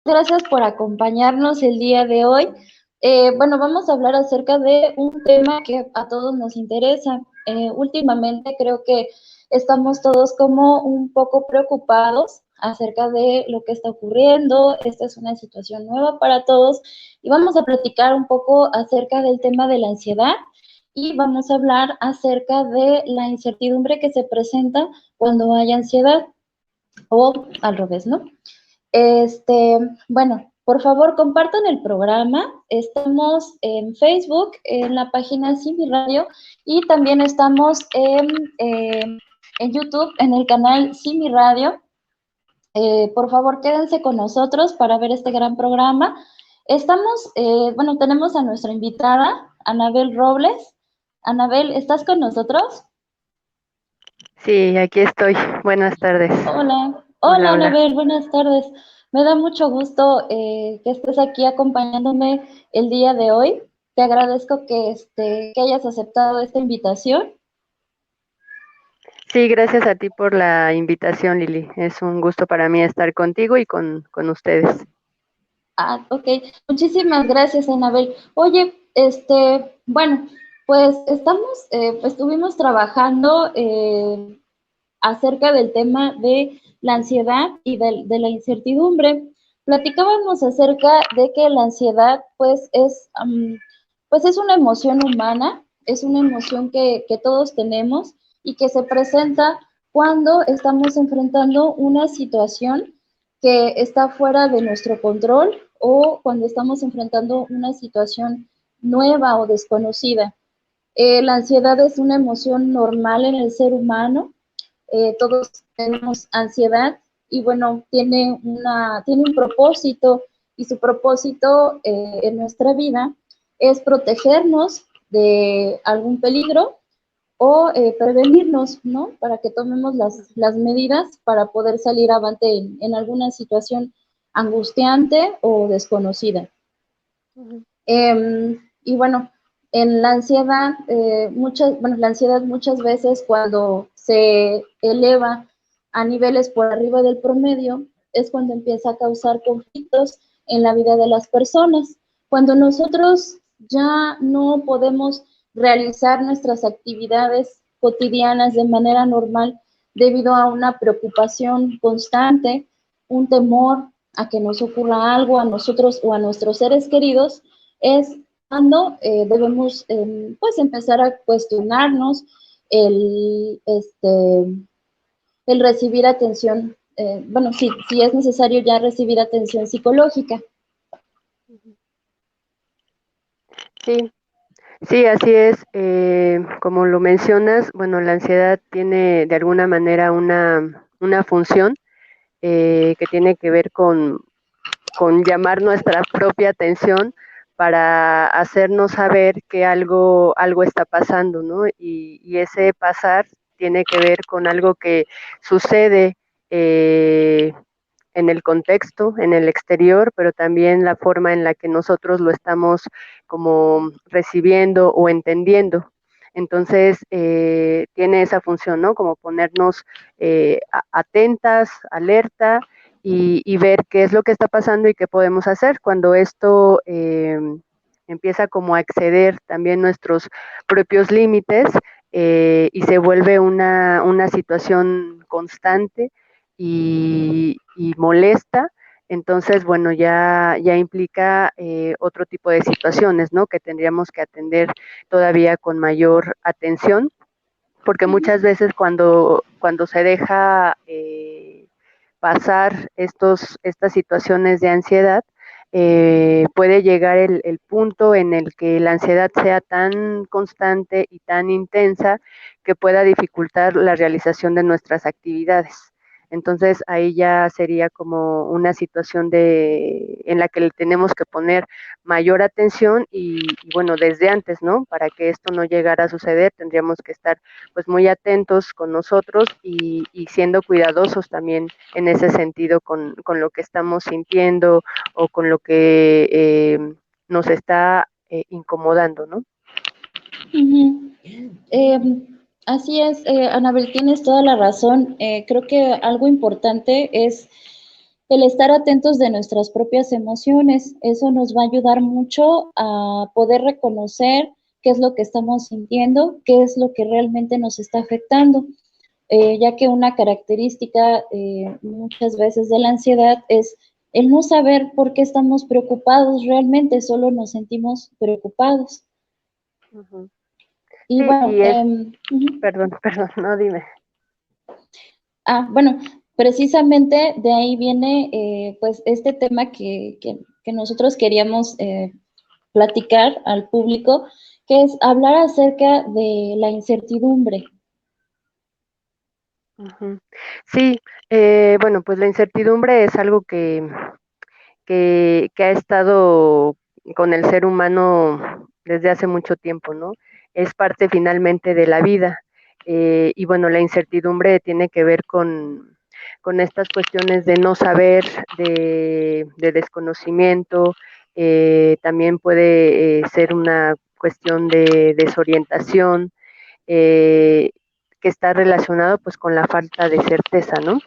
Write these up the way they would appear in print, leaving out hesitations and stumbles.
Gracias por acompañarnos el día de hoy. Bueno, vamos a hablar acerca de un tema que a todos nos interesa. Últimamente creo que estamos todos como un poco preocupados acerca de lo que está ocurriendo. Esta es una situación nueva para todos y vamos a platicar un poco acerca del tema de la ansiedad y vamos a hablar acerca de la incertidumbre que se presenta cuando hay ansiedad o al revés, ¿no? Bueno, por favor, compartan el programa. Estamos en Facebook, en la página Simi Radio, y también estamos en YouTube, en el canal Simi Radio. Por favor, quédense con nosotros para ver este gran programa. Bueno, tenemos a nuestra invitada, Anabel Robles. Anabel, ¿estás con nosotros? Sí, aquí estoy. Buenas tardes. Hola, Hola, hola hola. Anabel, buenas tardes. Me da mucho gusto que estés aquí acompañándome el día de hoy. Te agradezco que hayas aceptado esta invitación. Sí, gracias a ti por la invitación, Lili. Es un gusto para mí estar contigo y con ustedes. Ah, ok. Muchísimas gracias, Anabel. Oye, bueno, pues estuvimos trabajando acerca del tema de la ansiedad y de la incertidumbre. Platicábamos acerca de que la ansiedad, pues es una emoción humana, es una emoción que todos tenemos y que se presenta cuando estamos enfrentando una situación que está fuera de nuestro control o cuando estamos enfrentando una situación nueva o desconocida. La ansiedad es una emoción normal en el ser humano. Todos tenemos ansiedad y bueno, tiene un propósito y su propósito en nuestra vida es protegernos de algún peligro o prevenirnos, ¿no? Para que tomemos las medidas para poder salir avante en alguna situación angustiante o desconocida. Y bueno, en la ansiedad, la ansiedad muchas veces cuando se eleva a niveles por arriba del promedio es cuando empieza a causar conflictos en la vida de las personas. Cuando nosotros ya no podemos realizar nuestras actividades cotidianas de manera normal debido a una preocupación constante, un temor a que nos ocurra algo a nosotros o a nuestros seres queridos, es cuando debemos pues empezar a cuestionarnos el, el recibir atención, bueno, si es necesario ya recibir atención psicológica. Sí, sí, así es. Como lo mencionas, bueno, la ansiedad tiene de alguna manera una función que tiene que ver con llamar nuestra propia atención para hacernos saber que algo está pasando, ¿no? Y ese pasar tiene que ver con algo que sucede en el contexto, en el exterior, pero también la forma en la que nosotros lo estamos como recibiendo o entendiendo. Entonces, tiene esa función, ¿no? Como ponernos atentas, alerta y ver qué es lo que está pasando y qué podemos hacer cuando esto empieza como a exceder también nuestros propios límites y se vuelve una situación constante y molesta. Entonces, bueno, ya implica otro tipo de situaciones, ¿no? Que tendríamos que atender todavía con mayor atención, porque muchas veces cuando se deja pasar estas situaciones de ansiedad, puede llegar el punto en el que la ansiedad sea tan constante y tan intensa que pueda dificultar la realización de nuestras actividades. Entonces ahí ya sería como una situación en la que le tenemos que poner mayor atención y bueno, desde antes, ¿no? Para que esto no llegara a suceder, tendríamos que estar pues muy atentos con nosotros y siendo cuidadosos también en ese sentido con lo que estamos sintiendo o con lo que nos está incomodando, ¿no? Uh-huh. Así es, Anabel, tienes toda la razón. Creo que algo importante es el estar atentos de nuestras propias emociones. Eso nos va a ayudar mucho a poder reconocer qué es lo que estamos sintiendo, qué es lo que realmente nos está afectando, ya que una característica muchas veces de la ansiedad es el no saber por qué estamos preocupados realmente, solo nos sentimos preocupados. Ujú. Y Sí, bueno, y es, perdón, perdón, no dime. bueno, precisamente de ahí viene pues este tema que nosotros queríamos platicar al público, que es hablar acerca de la incertidumbre. Ujú. Sí, bueno, pues la incertidumbre es algo que ha estado con el ser humano desde hace mucho tiempo, ¿no? Es parte finalmente de la vida. Y bueno, la incertidumbre tiene que ver con estas cuestiones de no saber, de desconocimiento, también puede ser una cuestión de desorientación, eh, que está relacionado pues con la falta de certeza, ¿no?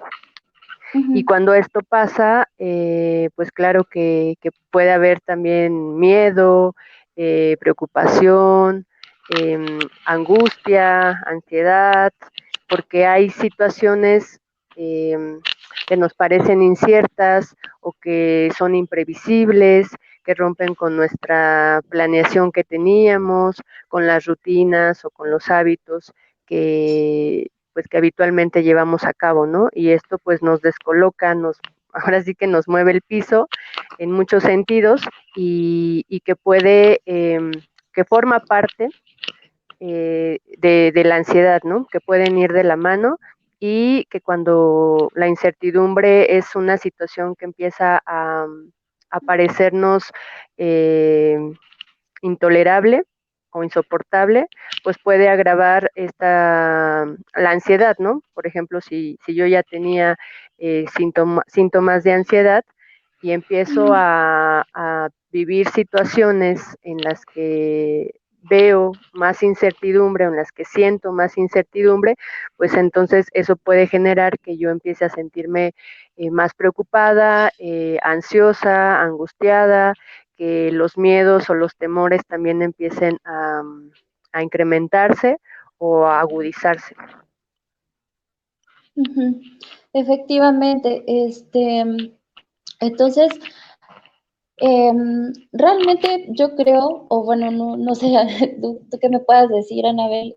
Y cuando esto pasa, pues claro que puede haber también miedo, preocupación, angustia, ansiedad, porque hay situaciones que nos parecen inciertas o que son imprevisibles, que rompen con nuestra planeación que teníamos, con las rutinas o con los hábitos que, pues que habitualmente llevamos a cabo, ¿no? Y esto pues nos descoloca, ahora sí que nos mueve el piso en muchos sentidos y que puede, que forma parte de la ansiedad, ¿no? Que pueden ir de la mano y que cuando la incertidumbre es una situación que empieza a parecernos eh, intolerable o insoportable, pues puede agravar la ansiedad, ¿no? Por ejemplo, si yo ya tenía síntomas de ansiedad y empiezo a vivir situaciones en las que veo más incertidumbre, en las que siento más incertidumbre, pues entonces eso puede generar que yo empiece a sentirme más preocupada, ansiosa, angustiada, que los miedos o los temores también empiecen a incrementarse o a agudizarse. Efectivamente, entonces, realmente yo creo, o bueno, no sé, tú qué me puedas decir, Anabel,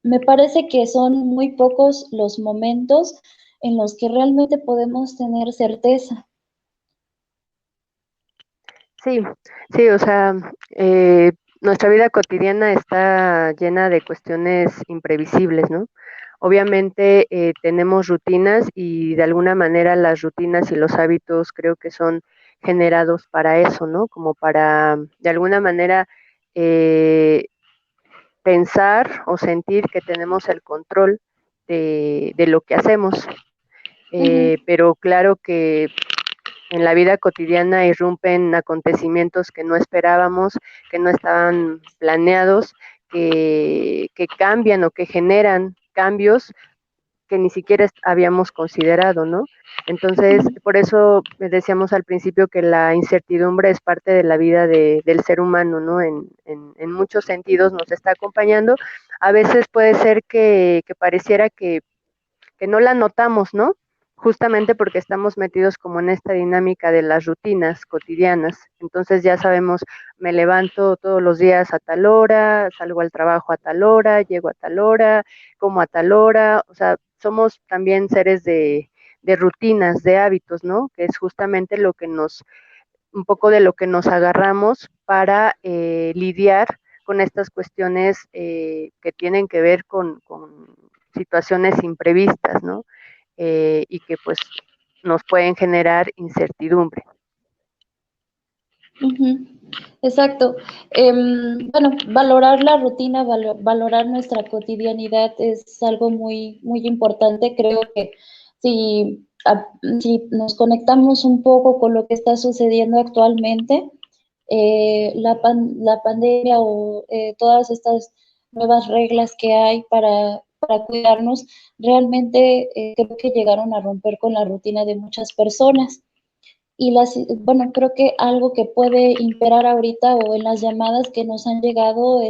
me parece que son muy pocos los momentos en los que realmente podemos tener certeza. Sí, sí, o sea, nuestra vida cotidiana está llena de cuestiones imprevisibles, ¿no? Obviamente tenemos rutinas y de alguna manera las rutinas y los hábitos creo que son generados para eso, ¿no? Como para, de alguna manera, eh, pensar o sentir que tenemos el control de lo que hacemos. Pero claro que en la vida cotidiana irrumpen acontecimientos que no esperábamos, que no estaban planeados, que cambian o que generan cambios que ni siquiera habíamos considerado, ¿no? Entonces, por eso decíamos al principio que la incertidumbre es parte de la vida del ser humano, ¿no? En muchos sentidos nos está acompañando. A veces puede ser que pareciera que no la notamos, ¿no? Justamente porque estamos metidos como en esta dinámica de las rutinas cotidianas. Entonces ya sabemos, me levanto todos los días a tal hora, salgo al trabajo a tal hora, llego a tal hora, como a tal hora, o sea, somos también seres de rutinas, de hábitos, ¿no? Que es justamente lo que un poco de lo que nos agarramos para lidiar con estas cuestiones que tienen que ver con situaciones imprevistas, ¿no? Y que pues nos pueden generar incertidumbre. Exacto. Bueno, valorar la rutina, valorar nuestra cotidianidad es algo muy, muy importante. Creo que si, si nos conectamos un poco con lo que está sucediendo actualmente, la pandemia o todas estas nuevas reglas que hay para cuidarnos, realmente creo que llegaron a romper con la rutina de muchas personas. Y bueno, creo que algo que puede imperar ahorita o en las llamadas que nos han llegado,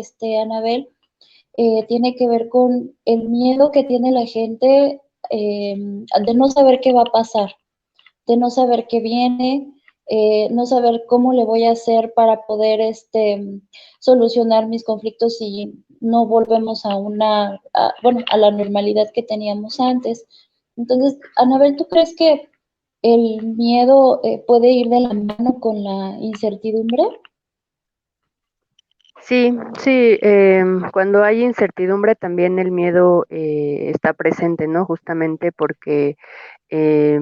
Anabel, tiene que ver con el miedo que tiene la gente de no saber qué va a pasar, de no saber qué viene, no saber cómo le voy a hacer para poder solucionar mis conflictos si no volvemos bueno, a la normalidad que teníamos antes. Entonces, Anabel, ¿tú crees que el miedo puede ir de la mano con la incertidumbre? Sí, sí, cuando hay incertidumbre también el miedo está presente, ¿no? Justamente porque, eh,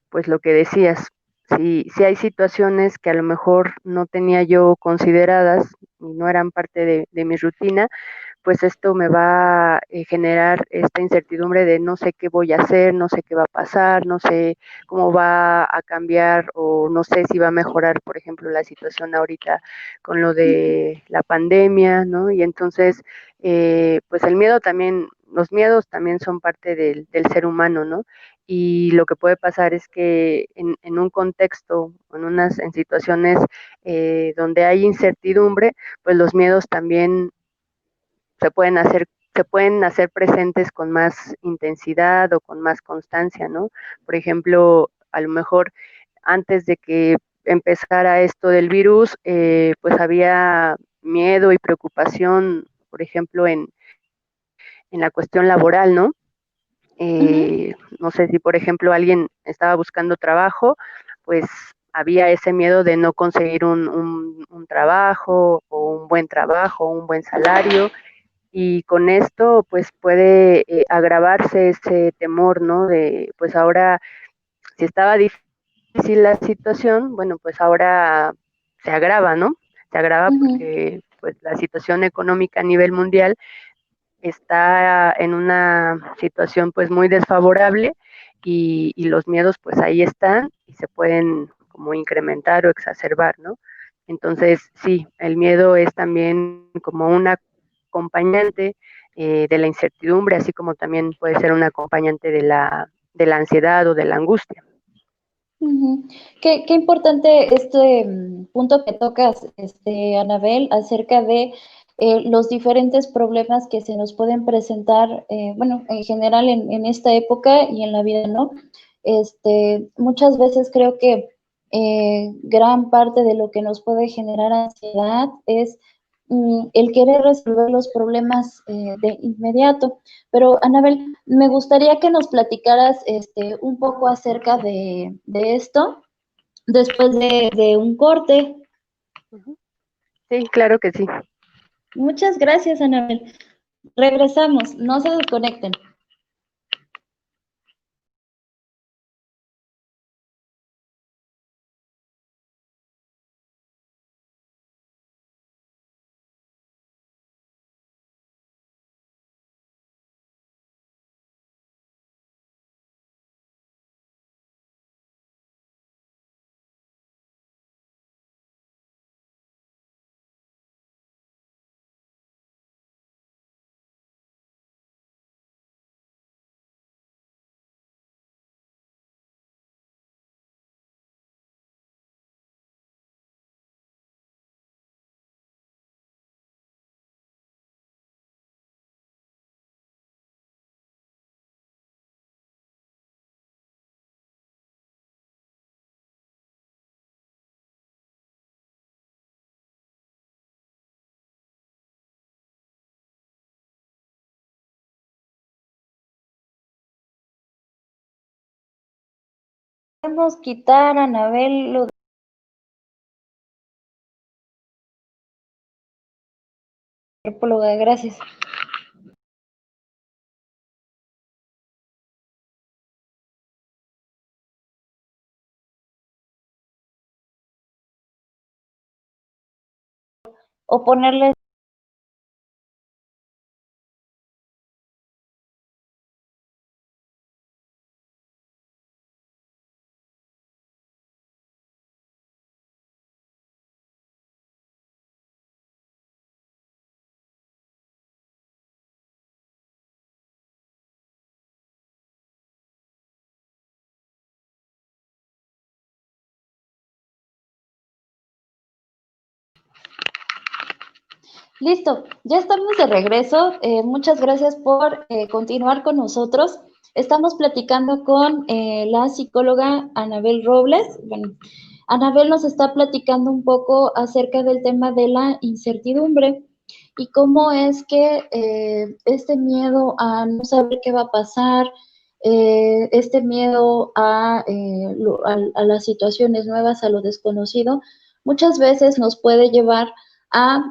pues lo que decías, si hay situaciones que a lo mejor no tenía yo consideradas y no eran parte de mi rutina, pues esto me va a generar esta incertidumbre de no sé qué voy a hacer, no sé qué va a pasar, no sé cómo va a cambiar o no sé si va a mejorar, por ejemplo, la situación ahorita con lo de la pandemia, ¿no? Y entonces, pues el miedo también, los miedos también son parte del ser humano, ¿no? Y lo que puede pasar es que en un contexto, en situaciones donde hay incertidumbre, pues los miedos también se pueden hacer, se pueden hacer presentes con más intensidad o con más constancia, ¿no? Por ejemplo, a lo mejor antes de que empezara esto del virus, pues había miedo y preocupación, por ejemplo, en la cuestión laboral, ¿no? Ujú, No sé si, por ejemplo, alguien estaba buscando trabajo, pues había ese miedo de no conseguir un trabajo o un buen trabajo, un buen salario, y con esto pues puede agravarse ese temor, ¿no? De pues ahora, si estaba difícil la situación, bueno, pues ahora se agrava, ¿no? Se agrava ujú. porque pues la situación económica a nivel mundial está en una situación pues muy desfavorable y los miedos pues ahí están y se pueden como incrementar o exacerbar, ¿no? Entonces sí, el miedo es también como un acompañante de la incertidumbre, así como también puede ser un acompañante de la ansiedad o de la angustia. Ujú. Qué importante este punto que tocas, Anabel, acerca de los diferentes problemas que se nos pueden presentar, bueno, en general en esta época y en la vida, ¿no? Muchas veces creo que gran parte de lo que nos puede generar ansiedad es el querer resolver los problemas de inmediato. Pero, Anabel, me gustaría que nos platicaras un poco acerca de esto después de un corte. Sí, claro que sí. Muchas gracias, Anabel. Regresamos, no se desconecten. Podemos quitar, Anabel, lo de antropóloga, gracias. O ponerle Listo, ya estamos de regreso. Muchas gracias por continuar con nosotros. Estamos platicando con la psicóloga Anabel Robles. Bueno, Anabel nos está platicando un poco acerca del tema de la incertidumbre y cómo es que este miedo a no saber qué va a pasar, este miedo a las situaciones nuevas, a lo desconocido, muchas veces nos puede llevar a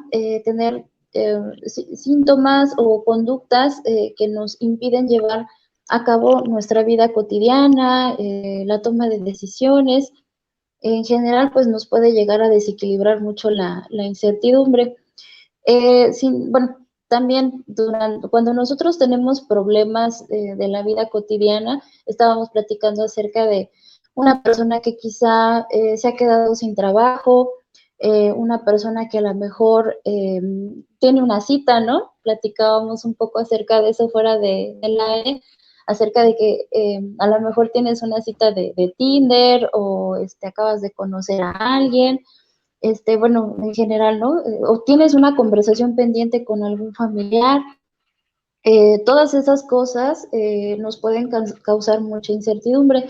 tener síntomas o conductas que nos impiden llevar a cabo nuestra vida cotidiana, la toma de decisiones. En general, pues nos puede llegar a desequilibrar mucho la incertidumbre. Bueno, también cuando nosotros tenemos problemas de la vida cotidiana, estábamos platicando acerca de una persona que quizá se ha quedado sin trabajo, una persona que a lo mejor tiene una cita, ¿no? Platicábamos un poco acerca de eso fuera del aire, acerca de que a lo mejor tienes una cita de Tinder o acabas de conocer a alguien, bueno, en general, ¿no? O tienes una conversación pendiente con algún familiar. Todas esas cosas nos pueden causar mucha incertidumbre.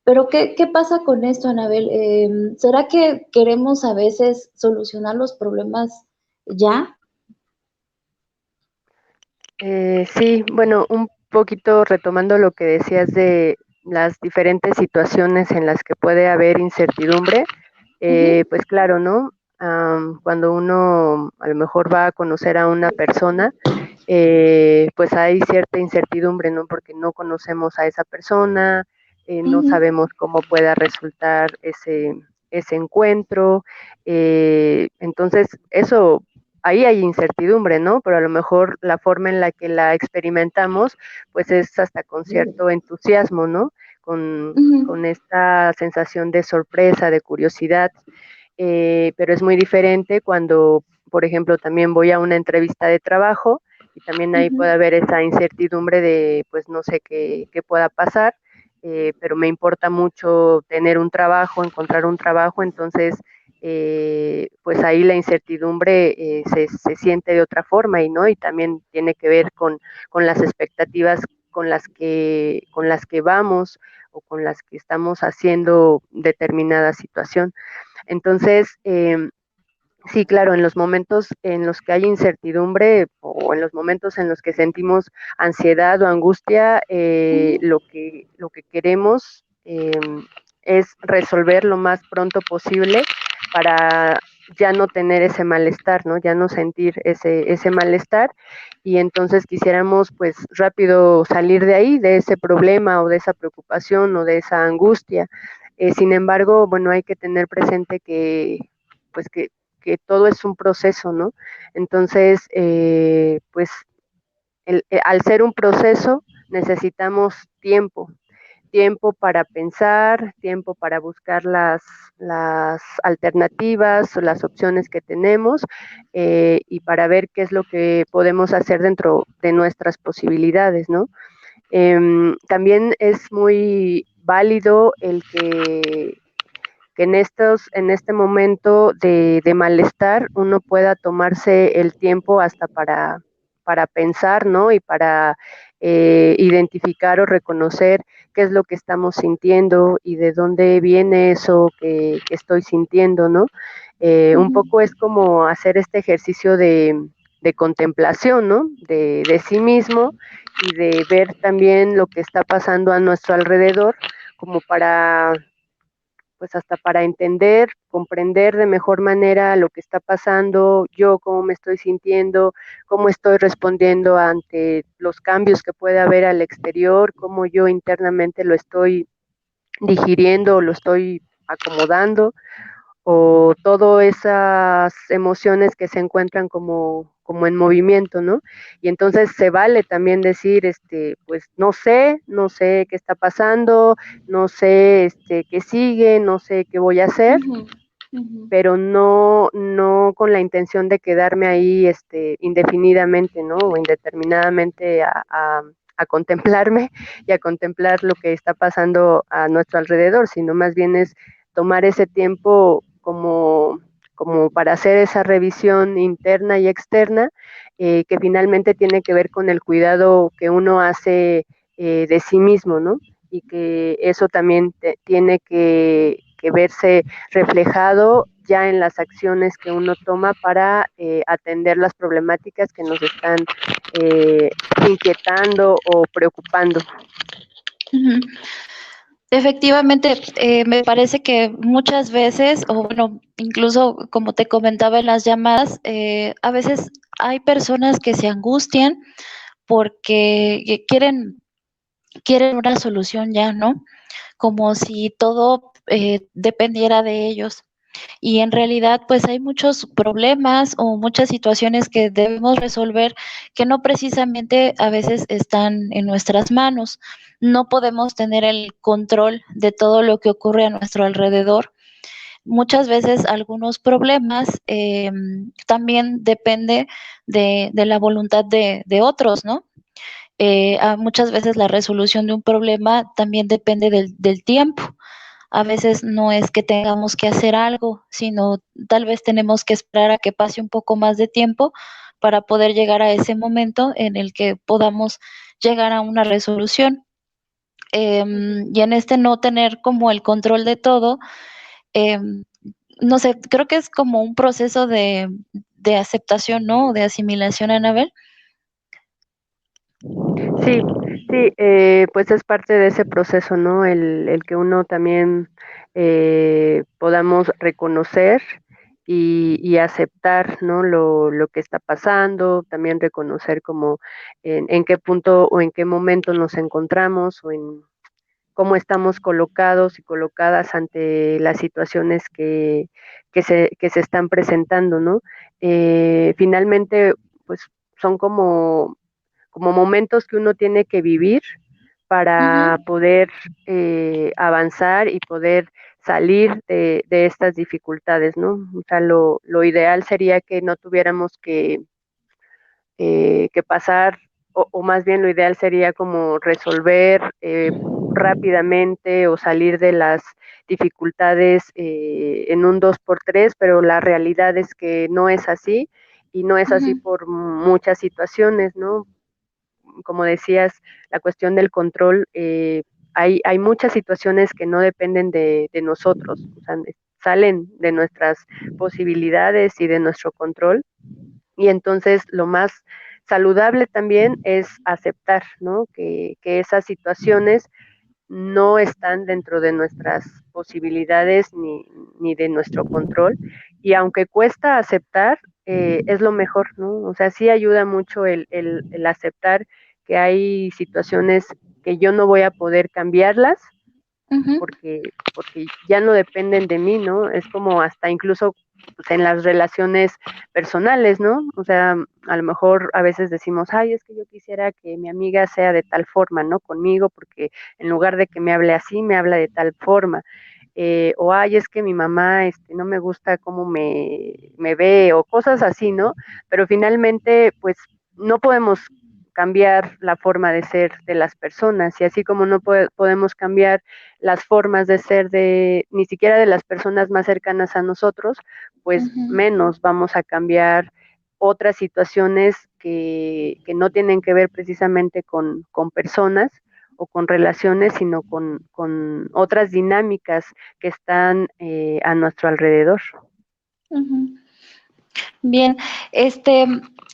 Pero ¿qué pasa con esto, Anabel? ¿Será que queremos a veces solucionar los problemas ya? Sí, bueno, un poquito retomando lo que decías de las diferentes situaciones en las que puede haber incertidumbre, Ujú, pues claro, ¿no? Cuando uno a lo mejor va a conocer a una persona, pues hay cierta incertidumbre, ¿no? Porque no conocemos a esa persona, no ujú, sabemos cómo pueda resultar ese encuentro, entonces eso, ahí hay incertidumbre, ¿no? Pero a lo mejor la forma en la que la experimentamos, pues es hasta con cierto entusiasmo, ¿no? Con ujú, esta sensación de sorpresa, de curiosidad, pero es muy diferente cuando, por ejemplo, también voy a una entrevista de trabajo y también ahí ujú, puede haber esa incertidumbre de, pues no sé qué pueda pasar, pero me importa mucho tener un trabajo, encontrar un trabajo, entonces, pues ahí la incertidumbre se siente de otra forma y no, y también tiene que ver con las expectativas con las que vamos o con las que estamos haciendo determinada situación. Entonces, sí, claro, en los momentos en los que hay incertidumbre o en los momentos en los que sentimos ansiedad o angustia, ujú, lo que queremos es resolver lo más pronto posible para ya no tener ese malestar, ¿no? Ya no sentir ese malestar y entonces quisiéramos pues rápido salir de ahí, de ese problema o de esa preocupación o de esa angustia. Sin embargo, bueno, hay que tener presente que pues que todo es un proceso, ¿no? Entonces, pues al ser un proceso necesitamos tiempo para pensar, tiempo para buscar las alternativas o las opciones que tenemos y para ver qué es lo que podemos hacer dentro de nuestras posibilidades, ¿no? También es muy válido el que en este momento de malestar uno pueda tomarse el tiempo hasta para pensar, ¿no? Y para identificar o reconocer qué es lo que estamos sintiendo y de dónde viene eso que estoy sintiendo, ¿no? Un ujú, poco es como hacer este ejercicio de contemplación, ¿no? De sí mismo y de ver también lo que está pasando a nuestro alrededor, como para pues hasta para entender, comprender de mejor manera lo que está pasando, yo cómo me estoy sintiendo, cómo estoy respondiendo ante los cambios que puede haber al exterior, cómo yo internamente lo estoy digiriendo, lo estoy acomodando, o todas esas emociones que se encuentran como en movimiento, ¿no? Y entonces se vale también decir, pues no sé qué está pasando, no sé, qué sigue, no sé qué voy a hacer, ujú, ujú, pero no con la intención de quedarme ahí, indefinidamente, ¿no? O indeterminadamente a contemplarme y a contemplar lo que está pasando a nuestro alrededor, sino más bien es tomar ese tiempo como como para hacer esa revisión interna y externa, que finalmente tiene que ver con el cuidado que uno hace de sí mismo, ¿no? Y que eso también tiene que verse reflejado ya en las acciones que uno toma para atender las problemáticas que nos están inquietando o preocupando. Ujú. Efectivamente, me parece que muchas veces, o bueno, incluso como te comentaba en las llamadas, a veces hay personas que se angustian porque quieren una solución ya, ¿no? Como si todo dependiera de ellos. Y en realidad, pues hay muchos problemas o muchas situaciones que debemos resolver que no precisamente a veces están en nuestras manos. No podemos tener el control de todo lo que ocurre a nuestro alrededor. Muchas veces algunos problemas también depende de la voluntad de otros, ¿no? Muchas veces la resolución de un problema también depende del tiempo. A veces no es que tengamos que hacer algo, sino tal vez tenemos que esperar a que pase un poco más de tiempo para poder llegar a ese momento en el que podamos llegar a una resolución. Y en este no tener como el control de todo, em, no sé, creo que es como un proceso de aceptación, ¿no? De asimilación, Anabel. Sí, sí, pues es parte de ese proceso, ¿no? El que uno también podamos reconocer y aceptar, ¿no? Lo que está pasando, también reconocer como en qué punto o en qué momento nos encontramos o en cómo estamos colocados y colocadas ante las situaciones que se están presentando, ¿no? Finalmente, pues son como momentos que uno tiene que vivir para Ujú, poder avanzar y poder salir de estas dificultades, ¿no? O sea, lo ideal sería que no tuviéramos que pasar, o más bien lo ideal sería como resolver rápidamente o salir de las dificultades en un dos por tres, pero la realidad es que no es así y no es así ujú, por muchas situaciones, ¿no? Como decías, la cuestión del control, hay muchas situaciones que no dependen de nosotros, o sea, salen de nuestras posibilidades y de nuestro control, y entonces lo más saludable también es aceptar, ¿no? Que esas situaciones no están dentro de nuestras posibilidades ni de nuestro control. Y aunque cuesta aceptar, es lo mejor, ¿no? O sea, sí ayuda mucho el aceptar que hay situaciones que yo no voy a poder cambiarlas ujú, porque ya no dependen de mí, ¿no? Es como hasta incluso pues, en las relaciones personales, ¿no? O sea, a lo mejor a veces decimos, ay, es que yo quisiera que mi amiga sea de tal forma, ¿no? Conmigo, porque en lugar de que me hable así, me habla de tal forma. O ay, es que mi mamá no me gusta cómo me ve, o cosas así, ¿no? Pero finalmente, pues no podemos cambiar la forma de ser de las personas y así como no podemos cambiar las formas de ser de ni siquiera de las personas más cercanas a nosotros, pues ujú. menos vamos a cambiar otras situaciones que no tienen que ver precisamente con personas o con relaciones, sino con otras dinámicas que están a nuestro alrededor. Ujú. Bien,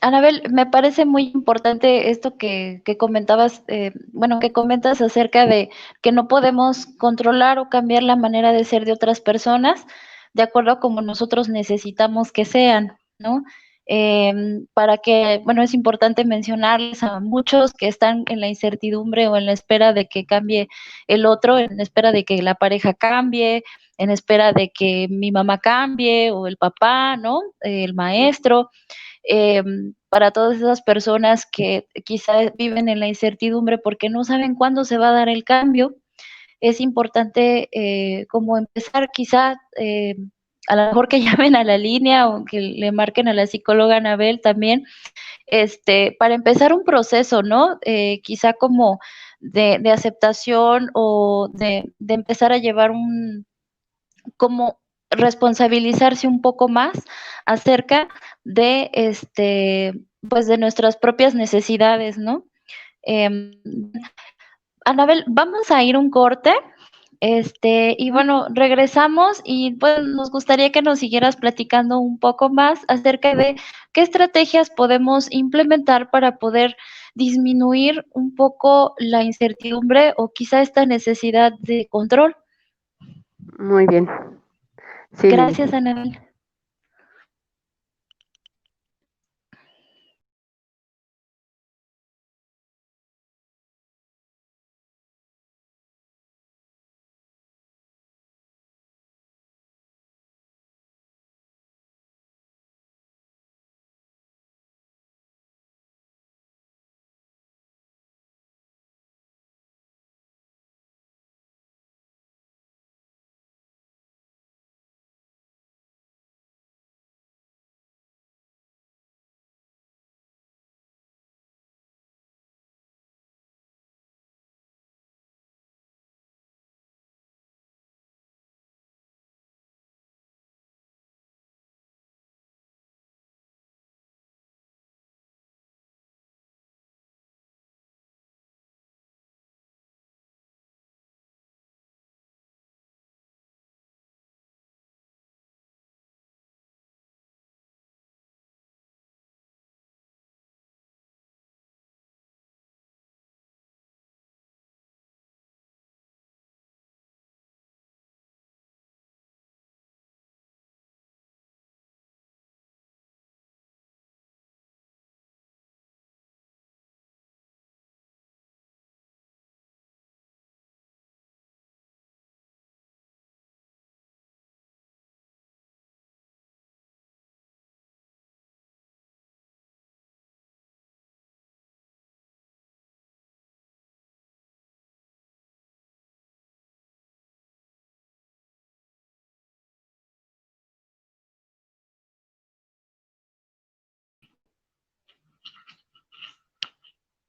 Anabel, me parece muy importante esto que comentabas, bueno, que comentas acerca de que no podemos controlar o cambiar la manera de ser de otras personas de acuerdo a como nosotros necesitamos que sean, ¿no? Para que, bueno, es importante mencionarles a muchos que están en la incertidumbre o en la espera de que cambie el otro, en la espera de que la pareja cambie, en espera de que mi mamá cambie o el papá, ¿no? El maestro, para todas esas personas que quizá viven en la incertidumbre porque no saben cuándo se va a dar el cambio, es importante como empezar quizá a lo mejor que llamen a la línea o que le marquen a la psicóloga Anabel también, para empezar un proceso, ¿no? Quizá como de aceptación o de empezar a llevar como responsabilizarse un poco más acerca de, pues de nuestras propias necesidades, ¿no? Anabel, vamos a ir un corte. Y bueno, regresamos y pues nos gustaría que nos siguieras platicando un poco más acerca de qué estrategias podemos implementar para poder disminuir un poco la incertidumbre o quizá esta necesidad de control. Muy bien. Sí, Lili. Gracias, Anabel.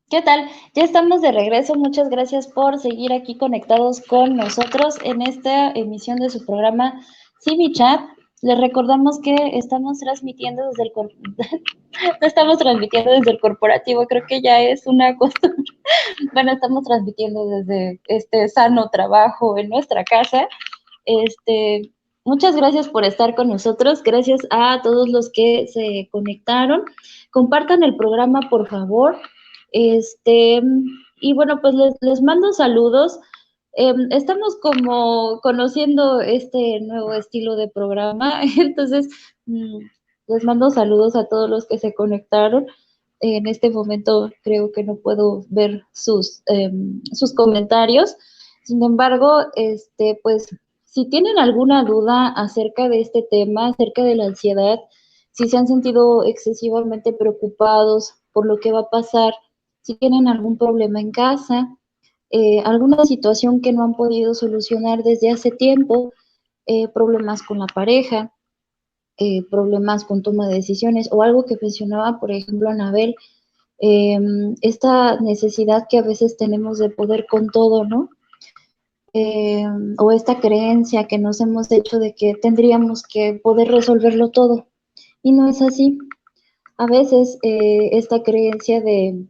¿Qué tal? Ya estamos de regreso. Muchas gracias por seguir aquí conectados con nosotros en esta emisión de su programa CiviChat. Les recordamos que estamos transmitiendo desde no estamos transmitiendo desde el corporativo, creo que ya es una costumbre. Bueno, estamos transmitiendo desde este sano trabajo en nuestra casa. Muchas gracias por estar con nosotros. Gracias a todos los que se conectaron. Compartan el programa, por favor. Y bueno, pues les mando saludos. Estamos como conociendo este nuevo estilo de programa, entonces les mando saludos a todos los que se conectaron. En este momento creo que no puedo ver sus comentarios. Sin embargo, pues si tienen alguna duda acerca de este tema, acerca de la ansiedad, si se han sentido excesivamente preocupados por lo que va a pasar, si tienen algún problema en casa, alguna situación que no han podido solucionar desde hace tiempo, problemas con la pareja, problemas con toma de decisiones o algo que mencionaba, por ejemplo, Anabel, esta necesidad que a veces tenemos de poder con todo, ¿no? O esta creencia que nos hemos hecho de que tendríamos que poder resolverlo todo. Y no es así. A veces esta creencia de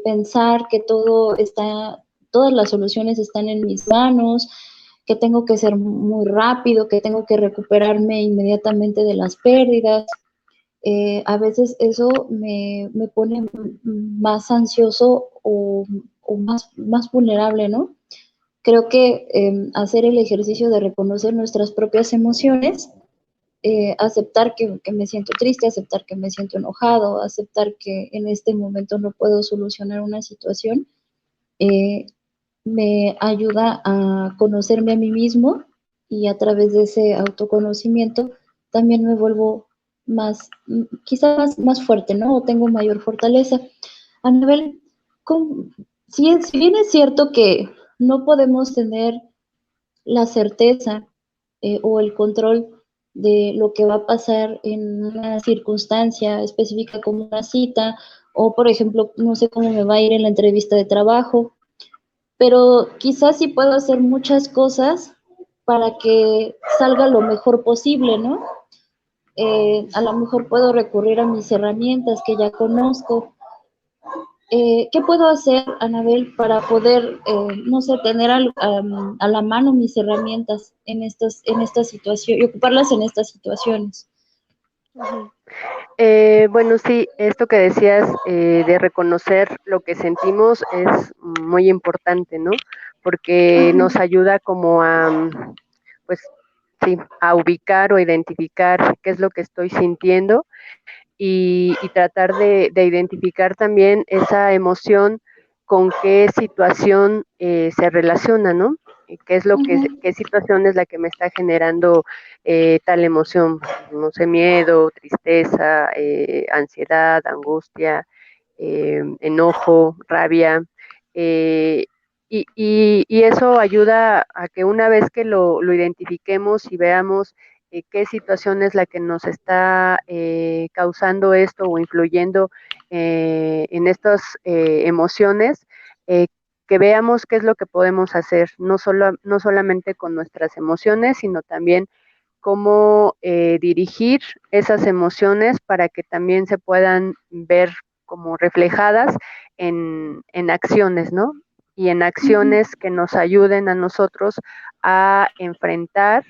pensar que todas las soluciones están en mis manos, que tengo que ser muy rápido, que tengo que recuperarme inmediatamente de las pérdidas. A veces eso me pone más ansioso o más vulnerable, ¿no? Creo que hacer el ejercicio de reconocer nuestras propias emociones, aceptar que me siento triste, aceptar que me siento enojado, aceptar que en este momento no puedo solucionar una situación, me ayuda a conocerme a mí mismo y a través de ese autoconocimiento también me vuelvo quizás más fuerte, ¿no? O tengo mayor fortaleza. Anabel, si bien es cierto que no podemos tener la certeza o el control de lo que va a pasar en una circunstancia específica como una cita o, por ejemplo, no sé cómo me va a ir en la entrevista de trabajo, pero quizás sí puedo hacer muchas cosas para que salga lo mejor posible, ¿no? A lo mejor puedo recurrir a mis herramientas que ya conozco. ¿Qué puedo hacer, Anabel, para poder, no sé, tener a la mano mis herramientas en estas situaciones y ocuparlas en estas situaciones? Ujú. Bueno, sí, esto que decías de reconocer lo que sentimos es muy importante, ¿no? Porque nos Ajá. ayuda como a, pues sí, a ubicar o identificar qué es lo que estoy sintiendo y tratar de identificar también esa emoción con qué situación se relaciona, ¿no? ¿Qué es lo que, Ujú. qué situación es la que me está generando tal emoción? No sé, miedo, tristeza, ansiedad, angustia, enojo, rabia. eh, y eso ayuda a que una vez que lo identifiquemos y veamos qué situación es la que nos está causando esto o influyendo en estas emociones, eh, que veamos qué es lo que podemos hacer, no solamente con nuestras emociones, sino también cómo dirigir esas emociones para que también se puedan ver como reflejadas en acciones, ¿no? Y en Ujú. acciones que nos ayuden a nosotros a enfrentar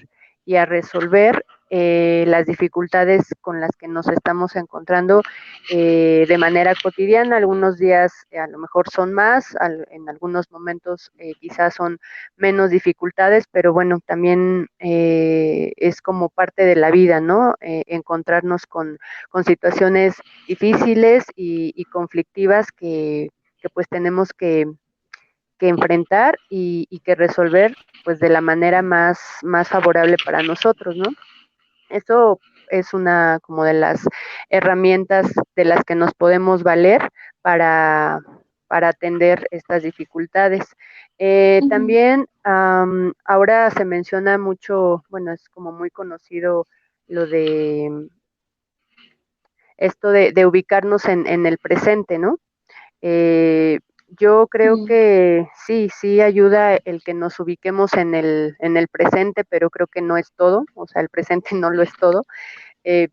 y a resolver las dificultades con las que nos estamos encontrando de manera cotidiana. Algunos días a lo mejor son más, en algunos momentos quizás son menos dificultades, pero bueno, también es como parte de la vida, ¿no? Encontrarnos con situaciones difíciles y conflictivas que pues tenemos que enfrentar y que resolver pues de la manera más favorable para nosotros, ¿no? Eso es una como de las herramientas de las que nos podemos valer para, para atender estas dificultades. Ujú. También ahora se menciona mucho, bueno, es como muy conocido lo de esto de ubicarnos en el presente, ¿no? Eh, yo creo Sí. que sí ayuda el que nos ubiquemos en el presente, pero creo que no es todo, o sea, el presente no lo es todo. Eh,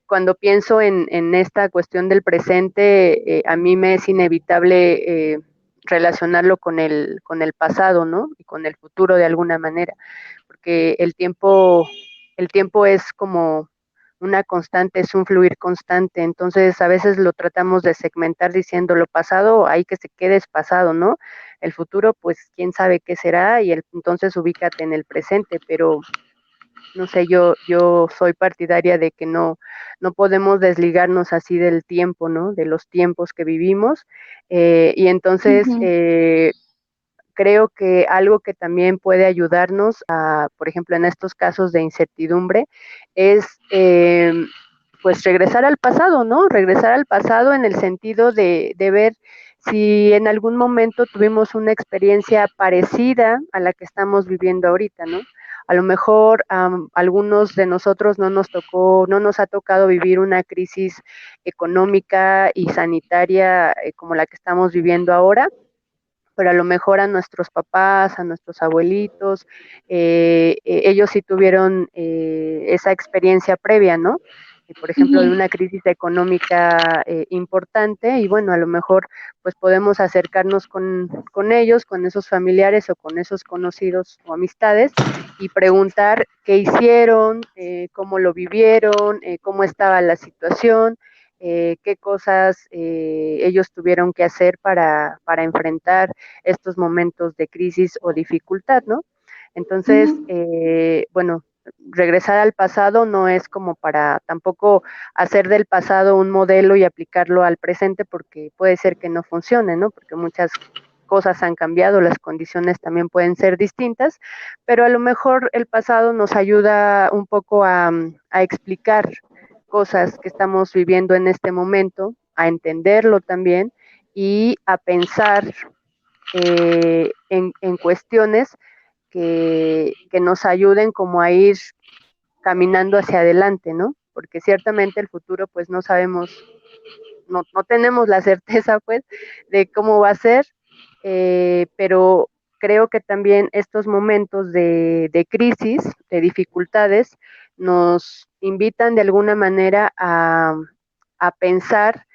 Cuando pienso en esta cuestión del presente, a mí me es inevitable relacionarlo con el pasado, ¿no? Y con el futuro de alguna manera, porque el tiempo es como una constante, es un fluir constante, entonces a veces lo tratamos de segmentar diciendo lo pasado, hay que se quede es pasado, ¿no? El futuro, pues quién sabe qué será y entonces ubícate en el presente, pero no sé, yo soy partidaria de que no podemos desligarnos así del tiempo, ¿no? De los tiempos que vivimos. Y entonces Ujú. creo que algo que también puede ayudarnos a, por ejemplo, en estos casos de incertidumbre, es pues regresar al pasado, ¿no? Regresar al pasado en el sentido de ver si en algún momento tuvimos una experiencia parecida a la que estamos viviendo ahorita, ¿no? A lo mejor algunos de nosotros no nos ha tocado vivir una crisis económica y sanitaria como la que estamos viviendo ahora, pero a lo mejor a nuestros papás, a nuestros abuelitos, ellos sí tuvieron esa experiencia previa, ¿no? Por ejemplo, de Ujú. una crisis económica importante y bueno, a lo mejor pues podemos acercarnos con ellos, con esos familiares o con esos conocidos o amistades y preguntar qué hicieron, cómo lo vivieron, cómo estaba la situación, qué cosas ellos tuvieron que hacer para enfrentar estos momentos de crisis o dificultad, ¿no? Entonces, Ujú. bueno, regresar al pasado no es como para tampoco hacer del pasado un modelo y aplicarlo al presente porque puede ser que no funcione, ¿no? Porque muchas cosas han cambiado, las condiciones también pueden ser distintas, pero a lo mejor el pasado nos ayuda un poco a explicar cosas que estamos viviendo en este momento, a entenderlo también y a pensar en cuestiones que nos ayuden como a ir caminando hacia adelante, ¿no? Porque ciertamente el futuro pues no sabemos, no tenemos la certeza pues de cómo va a ser, pero creo que también estos momentos de crisis, de dificultades, nos invitan de alguna manera a pensar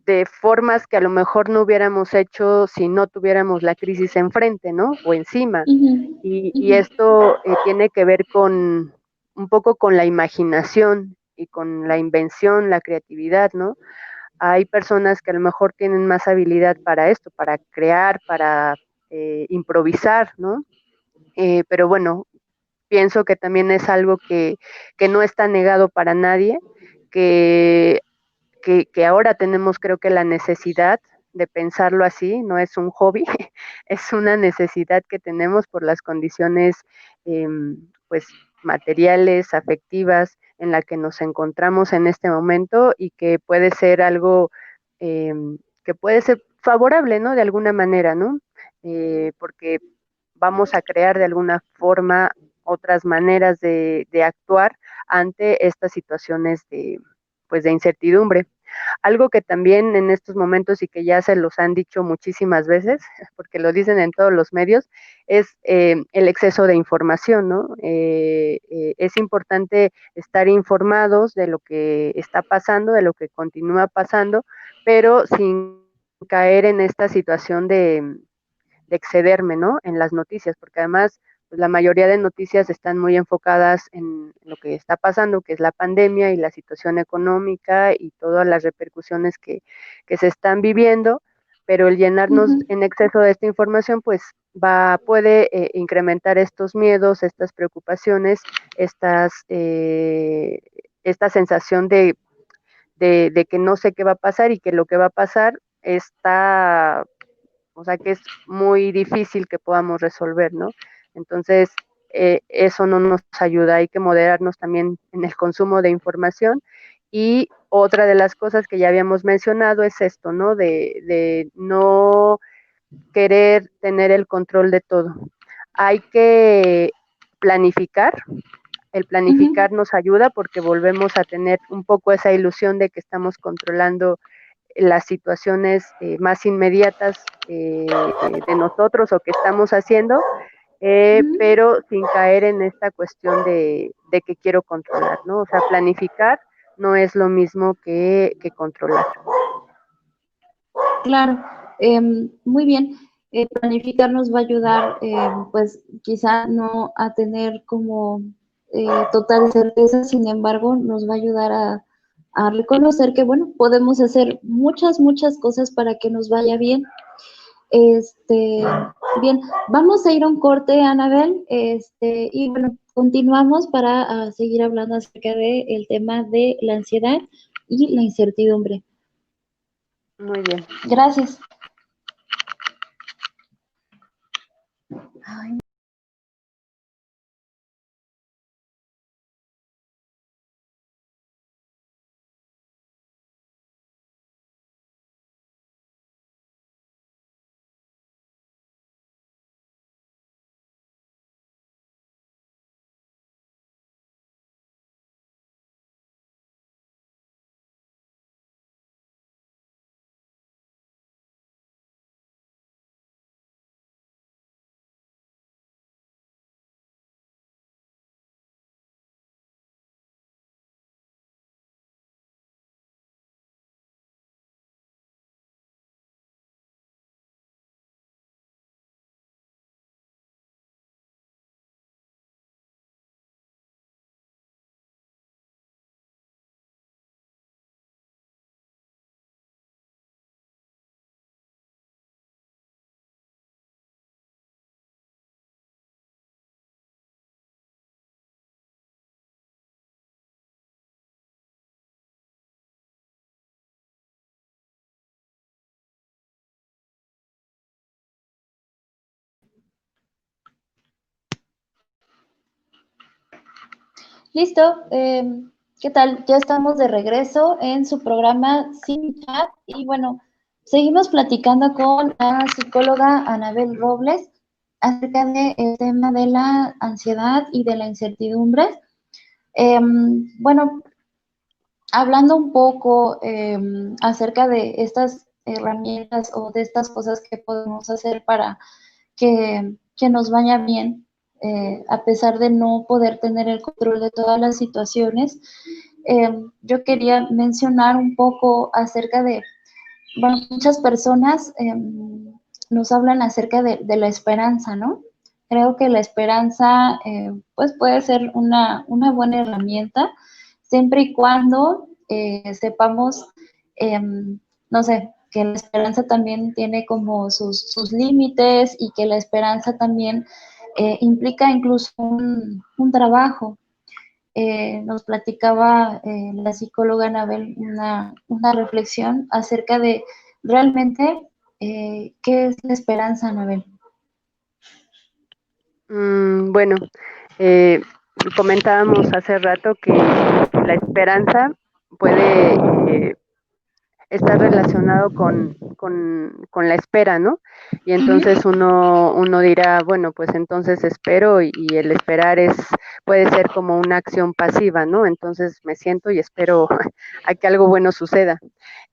de formas que a lo mejor no hubiéramos hecho si no tuviéramos la crisis enfrente, ¿no? O encima. Ujú, Y ujú, esto tiene que ver con un poco con la imaginación y con la invención, la creatividad, ¿no? Hay personas que a lo mejor tienen más habilidad para esto, para crear, para improvisar, ¿no? Pero bueno, pienso que también es algo que no está negado para nadie, que que ahora tenemos creo que la necesidad de pensarlo así, no es un hobby, es una necesidad que tenemos por las condiciones pues materiales, afectivas en la que nos encontramos en este momento y que puede ser algo que puede ser favorable, ¿no? De alguna manera, ¿no? Porque vamos a crear de alguna forma otras maneras de actuar ante estas situaciones pues de incertidumbre. Algo que también en estos momentos y que ya se los han dicho muchísimas veces, porque lo dicen en todos los medios, es el exceso de información, ¿no? Es importante estar informados de lo que está pasando, de lo que continúa pasando, pero sin caer en esta situación de excederme, ¿no? En las noticias, porque además pues, la mayoría de noticias están muy enfocadas en lo que está pasando, que es la pandemia y la situación económica y todas las repercusiones que se están viviendo, pero el llenarnos ujú. en exceso de esta información, pues puede incrementar estos miedos, estas preocupaciones, esta sensación de que no sé qué va a pasar y que lo que va a pasar está, o sea, que es muy difícil que podamos resolver, ¿no? Entonces, eso no nos ayuda, hay que moderarnos también en el consumo de información. Y otra de las cosas que ya habíamos mencionado es esto, ¿no? De no querer tener el control de todo. Hay que planificar, el Ujú. planificar nos ayuda porque volvemos a tener un poco esa ilusión de que estamos controlando las situaciones más inmediatas de nosotros o que estamos haciendo, Ujú. pero sin caer en esta cuestión de que quiero controlar, ¿no? O sea, planificar no es lo mismo que controlar. Claro, muy bien. Planificar nos va a ayudar, pues quizá no a tener como total certeza, sin embargo, nos va a ayudar a reconocer que, bueno, podemos hacer muchas, muchas cosas para que nos vaya bien. Este, bien, vamos a ir a un corte, Anabel, y bueno, continuamos para seguir hablando acerca del tema de la ansiedad y la incertidumbre. Muy bien. Gracias. Ay, listo. ¿Qué tal? Ya estamos de regreso en su programa Sin Chat y bueno, seguimos platicando con la psicóloga Anabel Robles acerca del tema de la ansiedad y de la incertidumbre. Bueno, hablando un poco acerca de estas herramientas o de estas cosas que podemos hacer para que nos vaya bien, a pesar de no poder tener el control de todas las situaciones. Yo quería mencionar un poco acerca de, bueno, muchas personas nos hablan acerca de la esperanza, ¿no? Creo que la esperanza pues puede ser una buena herramienta siempre y cuando sepamos, no sé, que la esperanza también tiene como sus límites y que la esperanza también implica incluso un trabajo. Nos platicaba la psicóloga Anabel una reflexión acerca de realmente qué es la esperanza, Anabel. Bueno, eh, comentábamos hace rato que la esperanza puede estar relacionado con la espera, ¿no? Y entonces Ujú, uno dirá, bueno, pues entonces espero y el esperar puede ser como una acción pasiva, ¿no? Entonces me siento y espero a que algo bueno suceda.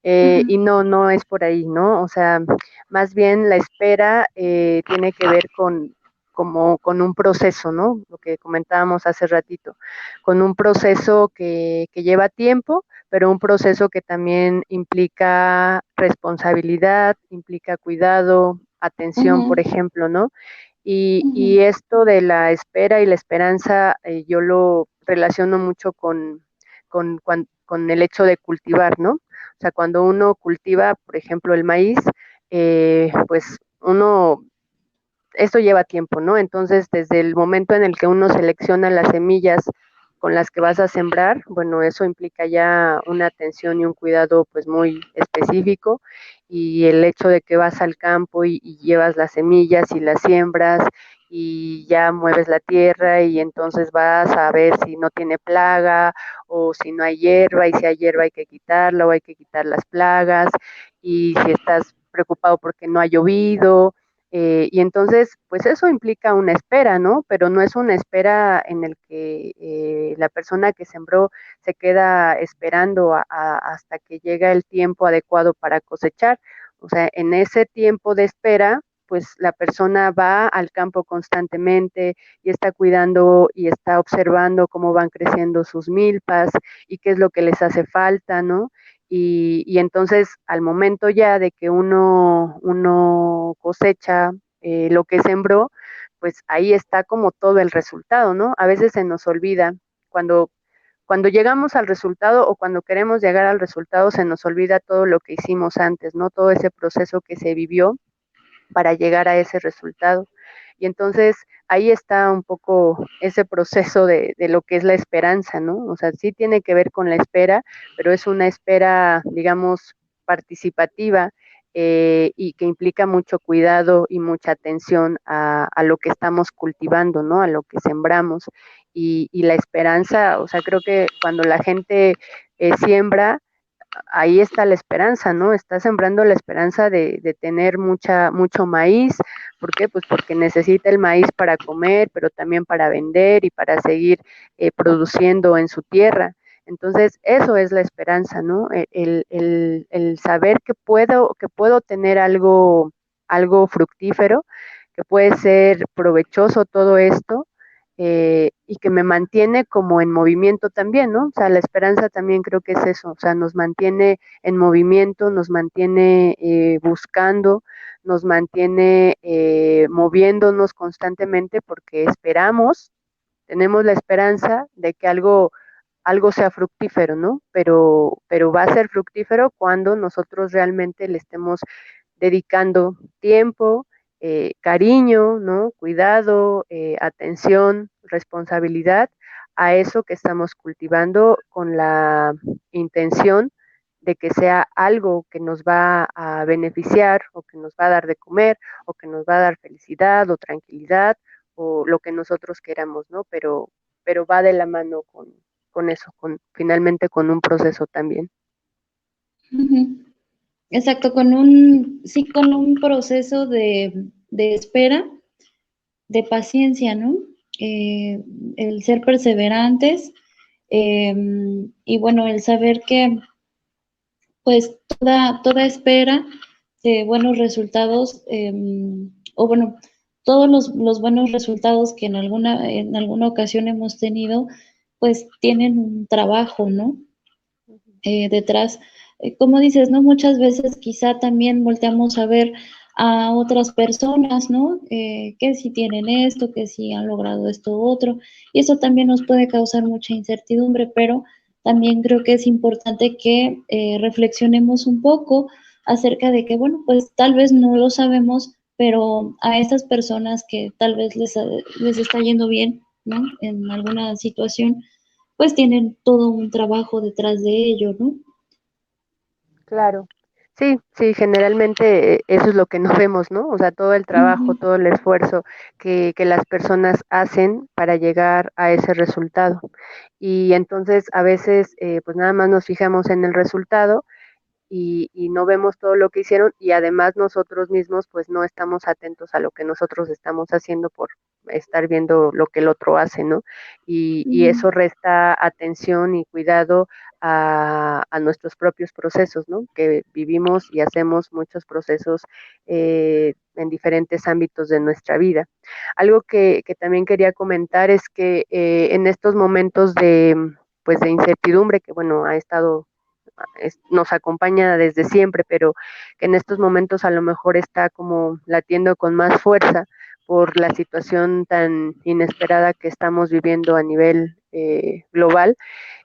Y ujú, no es por ahí, ¿no? O sea, más bien la espera tiene que ver como con un proceso, ¿no? Lo que comentábamos hace ratito, con un proceso que lleva tiempo, pero un proceso que también implica responsabilidad, implica cuidado, atención, por ujú, ejemplo, ¿no? Y ujú, esto de la espera y la esperanza, yo lo relaciono mucho con el hecho de cultivar, ¿no? O sea, cuando uno cultiva, por ejemplo, el maíz, pues esto lleva tiempo, ¿no? Entonces, desde el momento en el que uno selecciona las semillas con las que vas a sembrar, bueno, eso implica ya una atención y un cuidado pues muy específico y el hecho de que vas al campo y llevas las semillas y las siembras y ya mueves la tierra y entonces vas a ver si no tiene plaga o si no hay hierba y si hay hierba hay que quitarla o hay que quitar las plagas y si estás preocupado porque no ha llovido y entonces, pues eso implica una espera, ¿no? Pero no es una espera en el que la persona que sembró se queda esperando hasta que llega el tiempo adecuado para cosechar. O sea, en ese tiempo de espera, pues la persona va al campo constantemente y está cuidando y está observando cómo van creciendo sus milpas y qué es lo que les hace falta, ¿no? Y entonces al momento ya de que uno cosecha lo que sembró, pues ahí está como todo el resultado, ¿no? A veces se nos olvida cuando, cuando llegamos al resultado o cuando queremos llegar al resultado, se nos olvida todo lo que hicimos antes, ¿no? Todo ese proceso que se vivió para llegar a ese resultado. Y entonces ahí está un poco ese proceso de lo que es la esperanza, ¿no? O sea, sí tiene que ver con la espera, pero es una espera, digamos, participativa y que implica mucho cuidado y mucha atención a lo que estamos cultivando, ¿no? A lo que sembramos. Y la esperanza, o sea, creo que cuando la gente siembra, ahí está la esperanza, ¿no? Está sembrando la esperanza de tener mucho maíz. ¿Por qué? Pues porque necesita el maíz para comer, pero también para vender y para seguir produciendo en su tierra. Entonces, eso es la esperanza, ¿no? El saber que puedo tener algo fructífero, que puede ser provechoso todo esto, y que me mantiene como en movimiento también, ¿no? O sea, la esperanza también creo que es eso, o sea, nos mantiene en movimiento, nos mantiene buscando, nos mantiene moviéndonos constantemente porque esperamos, tenemos la esperanza de que algo sea fructífero, ¿no? Pero va a ser fructífero cuando nosotros realmente le estemos dedicando tiempo, cariño, ¿no? Cuidado, atención, responsabilidad a eso que estamos cultivando con la intención de que sea algo que nos va a beneficiar o que nos va a dar de comer o que nos va a dar felicidad o tranquilidad o lo que nosotros queramos, ¿no? Pero va de la mano con eso, finalmente con un proceso también. ujú. Exacto, sí, con un proceso de espera, de paciencia, ¿no? Eh, el ser perseverantes eh, y bueno, el saber que pues toda espera de buenos resultados, o bueno, todos los buenos resultados que en alguna ocasión hemos tenido, pues tienen un trabajo, ¿no? Detrás. Como dices, ¿no? Muchas veces quizá también volteamos a ver a otras personas, ¿no? Que si tienen esto, que si han logrado esto otro, y eso también nos puede causar mucha incertidumbre, pero también creo que es importante que reflexionemos un poco acerca de que, bueno, pues tal vez no lo sabemos, pero a estas personas que tal vez les está yendo bien, ¿no? En alguna situación, pues tienen todo un trabajo detrás de ello, ¿no? Claro. Sí, sí, generalmente eso es lo que no vemos, ¿no? O sea, todo el trabajo, Ujú, todo el esfuerzo que las personas hacen para llegar a ese resultado. Y entonces a veces pues nada más nos fijamos en el resultado y no vemos todo lo que hicieron y además nosotros mismos pues no estamos atentos a lo que nosotros estamos haciendo por estar viendo lo que el otro hace, ¿no? Y ujú. eso resta atención y cuidado a nuestros propios procesos, ¿no? Que vivimos y hacemos muchos procesos en diferentes ámbitos de nuestra vida. Algo que también quería comentar es que en estos momentos pues de incertidumbre, que bueno, ha estado nos acompaña desde siempre, pero que en estos momentos a lo mejor está como latiendo con más fuerza por la situación tan inesperada que estamos viviendo a nivel global,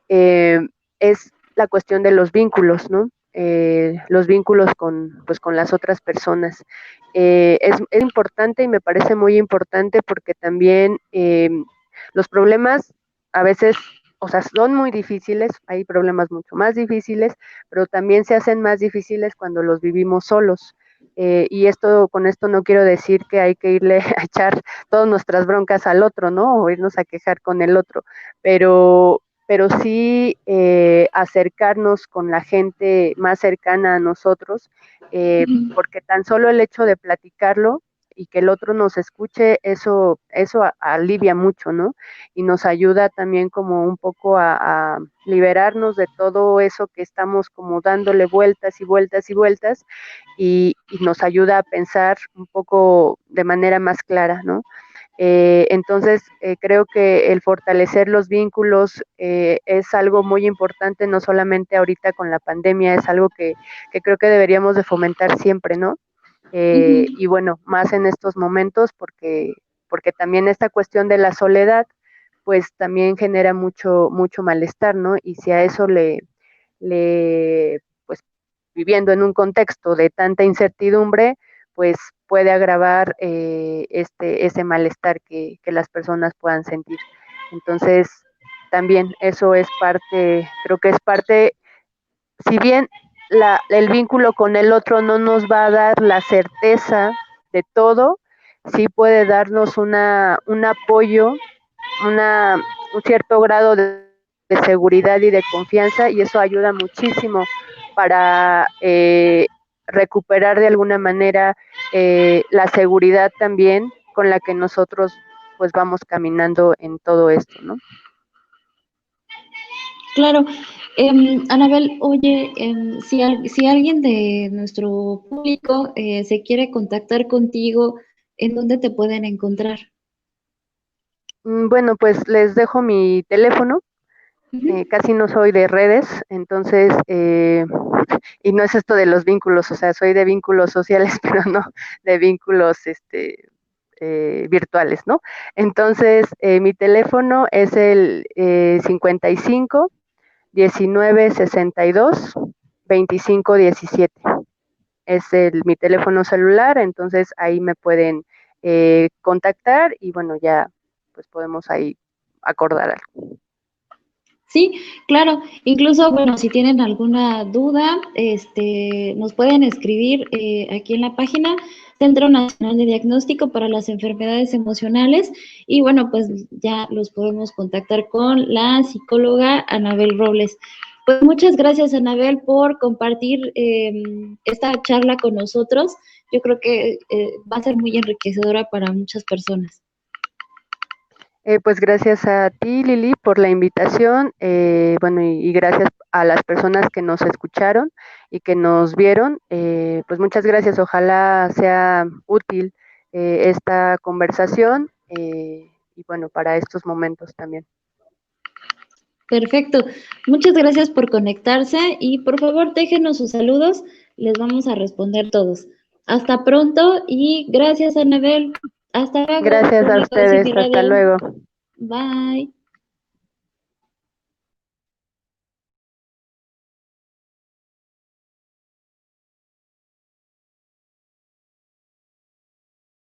eh, es la cuestión de los vínculos, ¿no? Los vínculos pues, con las otras personas. Es importante y me parece muy importante porque también los problemas a veces, o sea, son muy difíciles, hay problemas mucho más difíciles, pero también se hacen más difíciles cuando los vivimos solos. Y con esto no quiero decir que hay que irle a echar todas nuestras broncas al otro, ¿no? O irnos a quejar con el otro, pero sí acercarnos con la gente más cercana a nosotros, porque tan solo el hecho de platicarlo y que el otro nos escuche, eso alivia mucho, ¿no? Y nos ayuda también como un poco a liberarnos de todo eso que estamos como dándole vueltas y vueltas y vueltas y nos ayuda a pensar un poco de manera más clara, ¿no? Entonces, creo que el fortalecer los vínculos es algo muy importante, no solamente ahorita con la pandemia, es algo que creo que deberíamos de fomentar siempre, ¿no? Y Ujú. bueno, más en estos momentos, porque también esta cuestión de la soledad, pues también genera mucho malestar, ¿no? Y si a eso pues viviendo en un contexto de tanta incertidumbre, pues puede agravar ese malestar que las personas puedan sentir. Entonces, también eso es parte, creo que es parte, si bien el vínculo con el otro no nos va a dar la certeza de todo, sí puede darnos un apoyo, un cierto grado de seguridad y de confianza y eso ayuda muchísimo para recuperar de alguna manera la seguridad también con la que nosotros pues vamos caminando en todo esto, ¿no? Claro. Anabel, oye, si alguien de nuestro público se quiere contactar contigo, ¿en dónde te pueden encontrar? Bueno, pues les dejo mi teléfono. Ujú. Casi no soy de redes, entonces, y no es esto de los vínculos, o sea, soy de vínculos sociales, pero no de vínculos virtuales, ¿no? Entonces, mi teléfono es el 55 19 62 25 17. Es mi teléfono celular, entonces ahí me pueden contactar y bueno, ya pues podemos ahí acordar algo. Sí, claro. Incluso, bueno, si tienen alguna duda, nos pueden escribir aquí en la página Centro Nacional de Diagnóstico para las Enfermedades Emocionales y bueno, pues ya los podemos contactar con la psicóloga Anabel Robles. Pues muchas gracias, Anabel, por compartir esta charla con nosotros. Yo creo que va a ser muy enriquecedora para muchas personas. Pues gracias a ti, Lili, por la invitación. Bueno, y gracias a las personas que nos escucharon y que nos vieron. Pues muchas gracias. Ojalá sea útil esta conversación y bueno, para estos momentos también. Perfecto. Muchas gracias por conectarse y por favor déjenos sus saludos, les vamos a responder todos. Hasta pronto y gracias, Anabel. Hasta luego, Gracias a público de ustedes, City hasta Radio. luego. Bye.